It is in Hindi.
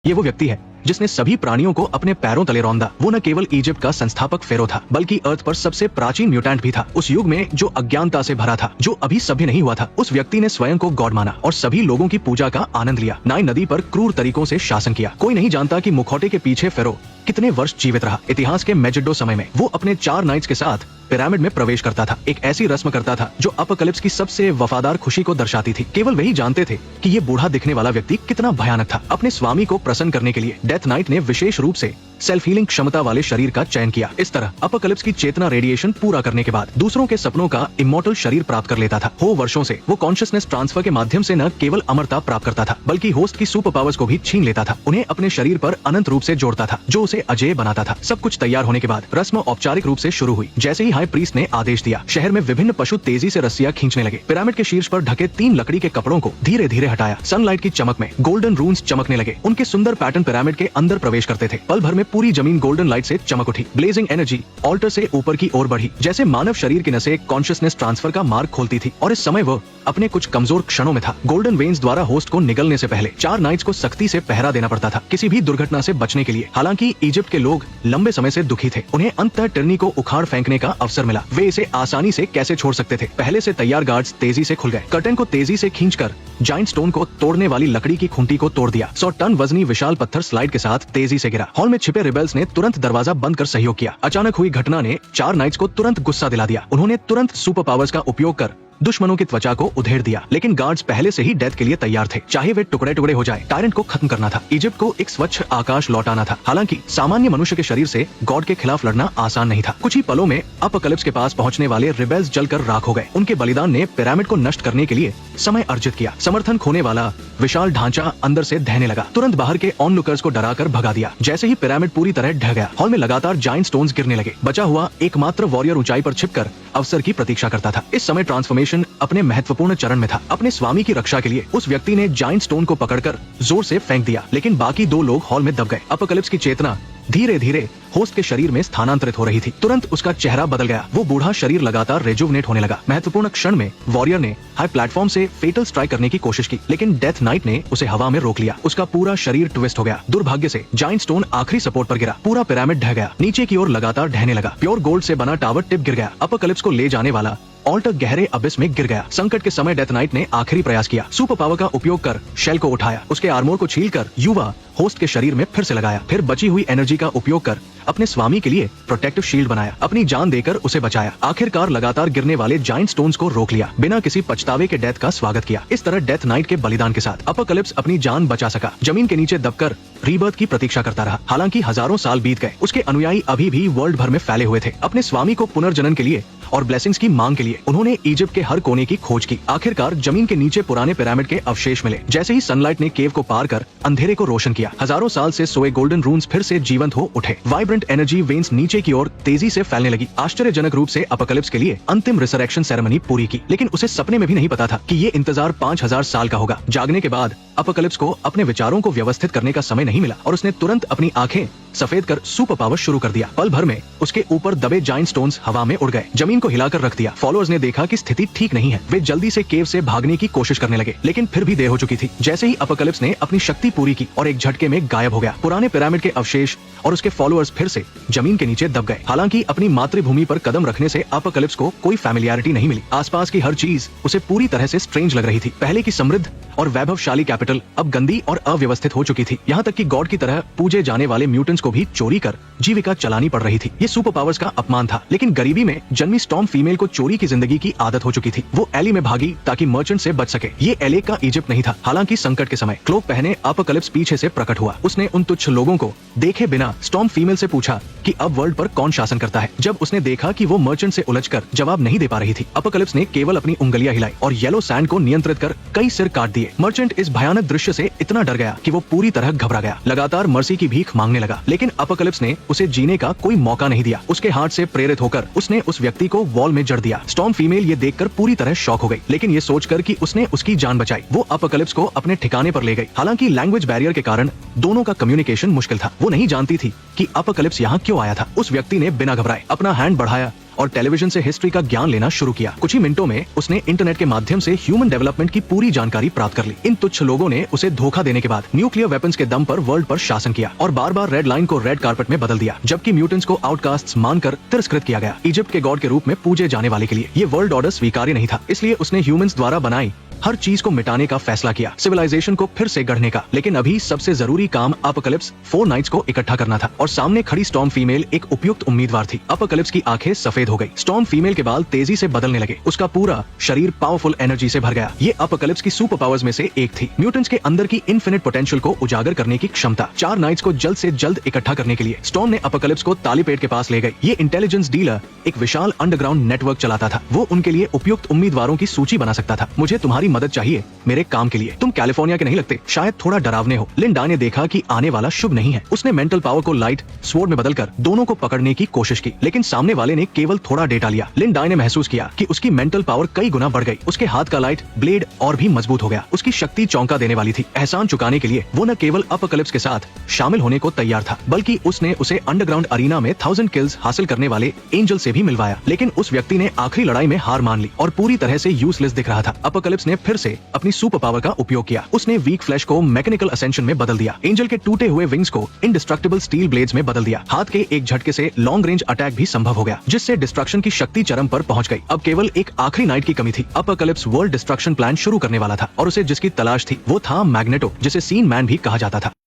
ये वो व्यक्ति है जिसने सभी प्राणियों को अपने पैरों तले रौंदा। वो न केवल इजिप्ट का संस्थापक फेरो था, बल्कि अर्थ पर सबसे प्राचीन म्यूटेंट भी था। उस युग में जो अज्ञानता से भरा था, जो अभी सभ्य नहीं हुआ था, उस व्यक्ति ने स्वयं को गॉड माना और सभी लोगों की पूजा का आनंद लिया। नाइल नदी पर क्रूर तरीकों से शासन किया। कोई नहीं जानता कि मुखौटे के पीछे फेरो कितने वर्ष जीवित रहा। इतिहास के मेजिडो समय में वो अपने 4 नाइट्स के साथ पिरामिड में प्रवेश करता था। एक ऐसी रस्म करता था जो अपकलिप्स की सबसे वफादार खुशी को दर्शाती थी। केवल वही जानते थे कि ये बूढ़ा दिखने वाला व्यक्ति कितना भयानक था। अपने स्वामी को प्रसन्न करने के लिए डेथ नाइट ने विशेष रूप से सेल्फ हीलिंग क्षमता वाले शरीर का चयन किया। इस तरह अपकलिप्स की चेतना रेडिएशन पूरा करने के बाद दूसरों के सपनों का इमॉर्टल शरीर प्राप्त कर लेता था। वर्षों से वो कॉन्शियसनेस ट्रांसफर के माध्यम से न केवल अमरता प्राप्त करता था, बल्कि होस्ट की सुपर पावर्स को भी छीन लेता था। उन्हें अपने शरीर पर अनंत रूप से जोड़ता था, जो उसे अजेय बनाता था। सब कुछ तैयार होने के बाद रस्म औपचारिक रूप से शुरू हुई। जैसे ही हाई प्रीस्ट ने आदेश दिया, शहर में विभिन्न पशु तेजी से रस्सियां खींचने लगे। पिरामिड के शीर्ष पर ढके 3 लकड़ी के कपड़ों को धीरे धीरे हटाया। सनलाइट की चमक में गोल्डन रून्स चमकने लगे। उनके सुंदर पैटर्न पिरामिड के अंदर प्रवेश करते थे। पल भर में पूरी जमीन गोल्डन लाइट से चमक उठी। ब्लेजिंग एनर्जी ऑल्टर से ऊपर की ओर बढ़ी, जैसे मानव शरीर की नसें कॉन्शियसनेस ट्रांसफर का मार्ग खोलती थी। और इस समय वो अपने कुछ कमजोर क्षणों में था। गोल्डन वेन्स द्वारा होस्ट को निगलने से पहले 4 नाइट्स को सख्ती से पहरा देना पड़ता था, किसी भी दुर्घटना से बचने के लिए। हालांकि इजिप्ट के लोग लंबे समय से दुखी थे। उन्हें अंततः टिरनी को उखाड़ फेंकने का अवसर मिला। वे इसे आसानी से कैसे छोड़ सकते थे। पहले से तैयार गार्ड्स तेजी से खुल गए। कर्टन को तेजी से खींचकर जाइंट स्टोन को तोड़ने वाली लकड़ी की खूंटी को तोड़ दिया। 100 टन वजनी विशाल पत्थर स्लाइड के साथ तेजी से गिरा। हॉल में छिपे रिबेल्स ने तुरंत दरवाजा बंद कर सहयोग किया। अचानक हुई घटना ने 4 नाइट्स को तुरंत गुस्सा दिला दिया। उन्होंने तुरंत सुपर पावर्स का उपयोग कर दुश्मनों की त्वचा को उधेड़ दिया। लेकिन गार्ड्स पहले से ही डेथ के लिए तैयार थे, चाहे वे टुकड़े टुकड़े हो जाए। टायरेंट को खत्म करना था। इजिप्ट को एक स्वच्छ आकाश लौटाना था। हालांकि सामान्य मनुष्य के शरीर से गॉड के खिलाफ लड़ना आसान नहीं था। कुछ ही पलों में अपकलिप्स के पास पहुंचने वाले रिबेल्स जलकर राख हो गए। उनके बलिदान ने पिरामिड को नष्ट करने के लिए समय अर्जित किया। समर्थन खोने वाला विशाल ढांचा अंदर से ढहने लगा। तुरंत बाहर के ऑनलुकर्स को डराकर भगा दिया। जैसे ही पिरामिड पूरी तरह ढह गया, हॉल में लगातार जाइंट स्टोन्स गिरने लगे। बचा हुआ एकमात्र वॉरियर ऊंचाई पर छिपकर अवसर की प्रतीक्षा करता था। इस समय ट्रांसफॉर्मेशन अपने महत्वपूर्ण चरण में था। अपने स्वामी की रक्षा के लिए उस व्यक्ति ने जाइंट स्टोन को पकड़कर जोर से फेंक दिया, लेकिन बाकी 2 लोग हॉल में दब गए। अपकलिप्स की चेतना धीरे धीरे होस्ट के शरीर में स्थानांतरित हो रही थी। तुरंत उसका चेहरा बदल गया। वो बूढ़ा शरीर लगातार रेजुवनेट होने लगा। महत्वपूर्ण क्षण में वॉरियर ने हाई प्लेटफॉर्म से फेटल स्ट्राइक करने की कोशिश की, लेकिन डेथ नाइट ने उसे हवा में रोक लिया। उसका पूरा शरीर ट्विस्ट हो गया। दुर्भाग्य से जाइंट स्टोन आखिरी सपोर्ट पर गिरा। पूरा पिरामिड ढह गया। नीचे की ओर लगातार ढहने लगा। प्योर गोल्ड से बना टावर टिप गिर गया। अपकलिप्स को ले जाने वाला ऑल्टर गहरे अबिस में गिर गया। संकट के समय डेथ नाइट ने आखिरी प्रयास किया। सुपर पावर का उपयोग कर शेल को उठाया। उसके आर्मोर को छीलकर युवा होस्ट के शरीर में फिर से लगाया। फिर बची हुई एनर्जी का उपयोग कर अपने स्वामी के लिए प्रोटेक्टिव शील्ड बनाया। अपनी जान देकर उसे बचाया। आखिरकार लगातार गिरने वाले जाइंट स्टोन्स को रोक लिया। बिना किसी पछतावे के डेथ का स्वागत किया। इस तरह डेथ नाइट के बलिदान के साथ अपकलिप्स अपनी जान बचा सका। जमीन के नीचे दबकर रीबर्थ की प्रतीक्षा करता रहा। हालांकि हजारों साल बीत गए, उसके अनुयायी अभी भी वर्ल्ड भर में फैले हुए थे। अपने स्वामी को पुनर्जनन के लिए और ब्लेसिंग्स की मांग के लिए उन्होंने इजिप्ट के हर कोने की खोज की। आखिरकार जमीन के नीचे पुराने पिरामिड के अवशेष मिले। जैसे ही सनलाइट ने केव को पार कर अंधेरे को रोशन किया, हजारों साल से सोए गोल्डन रून्स फिर से जीवंत हो उठे। वाइब्रेंट एनर्जी वेन्स नीचे की ओर तेजी से फैलने लगी। आश्चर्यजनक रूप से अपकलिप्स के लिए अंतिम रिसरेक्शन सेरेमनी पूरी की, लेकिन उसे सपने में भी नहीं पता था कि ये इंतजार 5000 साल का होगा। जागने के बाद अपकलिप्स को अपने विचारों को व्यवस्थित करने का समय नहीं मिला और उसने तुरंत अपनी आंखें सफेद कर सुपर पावर शुरू कर दिया। पल भर में उसके ऊपर दबे जाइंट स्टोन्स हवा में उड़ गए। जमीन को हिलाकर रख दिया। फॉलोअर्स ने देखा कि स्थिति ठीक नहीं है। वे जल्दी से केव से भागने की कोशिश करने लगे, लेकिन फिर भी देर हो चुकी थी। जैसे ही अपकलिप्स ने अपनी शक्ति पूरी की और एक झटके में गायब हो गया। पुराने पिरामिड के अवशेष और उसके फॉलोअर्स फिर से जमीन के नीचे दब गए। हालांकि अपनी मातृभूमि पर कदम रखने से अपकलिप्स को कोई फैमिलियरिटी नहीं मिली। आसपास की हर चीज उसे पूरी तरह से स्ट्रेंज लग रही थी। पहले की समृद्ध और वैभवशाली कैपिटल अब गंदी और अव्यवस्थित हो चुकी थी। यहाँ तक कि गॉड की तरह पूजे जाने वाले म्यूटेंट्स को भी चोरी कर जीविका चलानी पड़ रही थी। ये सुपर पावर्स का अपमान था, लेकिन गरीबी में जन्मी स्टॉर्म फीमेल को चोरी की जिंदगी की आदत हो चुकी थी। वो एली में भागी ताकि मर्चेंट से बच सके। ये एले का इजिप्ट नहीं था। हालांकि संकट के समय क्लोक पहने अपकलिप्स पीछे से प्रकट हुआ। उसने उन तुच्छ लोगों को देखे बिना स्टॉर्म फीमेल से पूछा कि अब वर्ल्ड पर कौन शासन करता है। जब उसने देखा कि वो मर्चेंट से उलझकर जवाब नहीं दे पा रही थी, अपकलिप्स ने केवल अपनी उंगलियां हिलाई और येलो सैंड को नियंत्रित कर कई सिर काट दिए। मर्चेंट इस भयानक दृश्य से इतना डर गया कि वो पूरी तरह घबरा गया। लगातार मर्सी की भीख मांगने लगा, लेकिन अपकलिप्स ने उसे जीने का कोई मौका नहीं दिया। उसके हार्ट से प्रेरित होकर उसने उस व्यक्ति को वॉल में जड़ दिया। स्टॉर्म फीमेल ये देखकर पूरी तरह शॉक हो गई, लेकिन ये सोचकर कि उसने उसकी जान बचाई, वो अपकलिप्स को अपने ठिकाने पर ले गई। हालांकि लैंग्वेज बैरियर के कारण दोनों का कम्युनिकेशन मुश्किल था। वो नहीं जानती थी कि अपकलिप्स यहाँ क्यों आया था। उस व्यक्ति ने बिना घबराए अपना हैंड बढ़ाया और टेलीविजन से हिस्ट्री का ज्ञान लेना शुरू किया। कुछ ही मिनटों में उसने इंटरनेट के माध्यम से ह्यूमन डेवलपमेंट की पूरी जानकारी प्राप्त कर ली। इन तुच्छ लोगों ने उसे धोखा देने के बाद न्यूक्लियर वेपन्स के दम पर वर्ल्ड पर शासन किया और बार बार रेड लाइन को रेड कार्पेट में बदल दिया, जबकि म्यूटेंट्स को आउटकास्ट्स मानकर तिरस्कृत किया गया। इजिप्ट के गॉड के रूप में पूजे जाने वाले के लिए ये वर्ल्ड ऑर्डर स्वीकार्य नहीं था, इसलिए उसने ह्यूमंस द्वारा बनाई हर चीज को मिटाने का फैसला किया, सिविलाइजेशन को फिर से गढ़ने का। लेकिन अभी सबसे जरूरी काम अपोकलिप्स 4 नाइट्स को इकट्ठा करना था और सामने खड़ी स्टॉर्म फीमेल एक उपयुक्त उम्मीदवार थी। अपोकलिप्स की आंखें सफेद हो गई, स्टॉर्म फीमेल के बाल तेजी से बदलने लगे, उसका पूरा शरीर पावरफुल एनर्जी से भर गया। ये अपोकलिप्स की सुपर पावर्स में से एक थी, म्यूटेंट्स के अंदर की इन्फिनिट पोटेंशियल को उजागर करने की क्षमता। 4 नाइट्स को जल्द से जल्द इकट्ठा करने के लिए स्टॉर्म ने अपोकलिप्स को तालीपेट के पास ले गई। ये इंटेलिजेंस डीलर एक विशाल अंडरग्राउंड नेटवर्क चलाता था, वो उनके लिए उपयुक्त उम्मीदवारों की सूची बना सकता था। मुझे तुम्हारी मदद चाहिए मेरे काम के लिए, तुम कैलिफोर्निया के नहीं लगते, शायद थोड़ा डरावने हो। लिंडा ने देखा कि आने वाला शुभ नहीं है। उसने मेंटल पावर को लाइट स्वॉर्ड में बदलकर दोनों को पकड़ने की कोशिश की, लेकिन सामने वाले ने केवल थोड़ा डेटा लिया। लिंडा ने महसूस किया कि उसकी मेंटल पावर कई गुना बढ़ गई। उसके हाथ का लाइट ब्लेड और भी मजबूत हो गया। उसकी शक्ति चौंका देने वाली थी। एहसान चुकाने के लिए वो न केवल अपोकलिप्स के साथ शामिल होने को तैयार था, बल्कि उसने उसे अंडरग्राउंड अरीना में 1000 किल्स हासिल करने वाले एंजल से भी मिलवाया। लेकिन उस व्यक्ति ने आखिरी लड़ाई में हार मान ली और पूरी तरह से यूजलेस दिख रहा था। अपोकलिप्स ने फिर से अपनी सुपर पावर का उपयोग किया। उसने वीक फ्लैश को मैकेनिकल असेंशन में बदल दिया, एंजल के टूटे हुए विंग्स को इंडिस्ट्रक्टिबल स्टील ब्लेड्स में बदल दिया। हाथ के एक झटके से लॉन्ग रेंज अटैक भी संभव हो गया, जिससे डिस्ट्रक्शन की शक्ति चरम पर पहुंच गई। अब केवल एक आखिरी नाइट की कमी थी। अपोकलिप्स वर्ल्ड डिस्ट्रक्शन प्लान शुरू करने वाला था और उसे जिसकी तलाश थी वो था मैग्नेटो, जिसे सीन मैन भी कहा जाता था।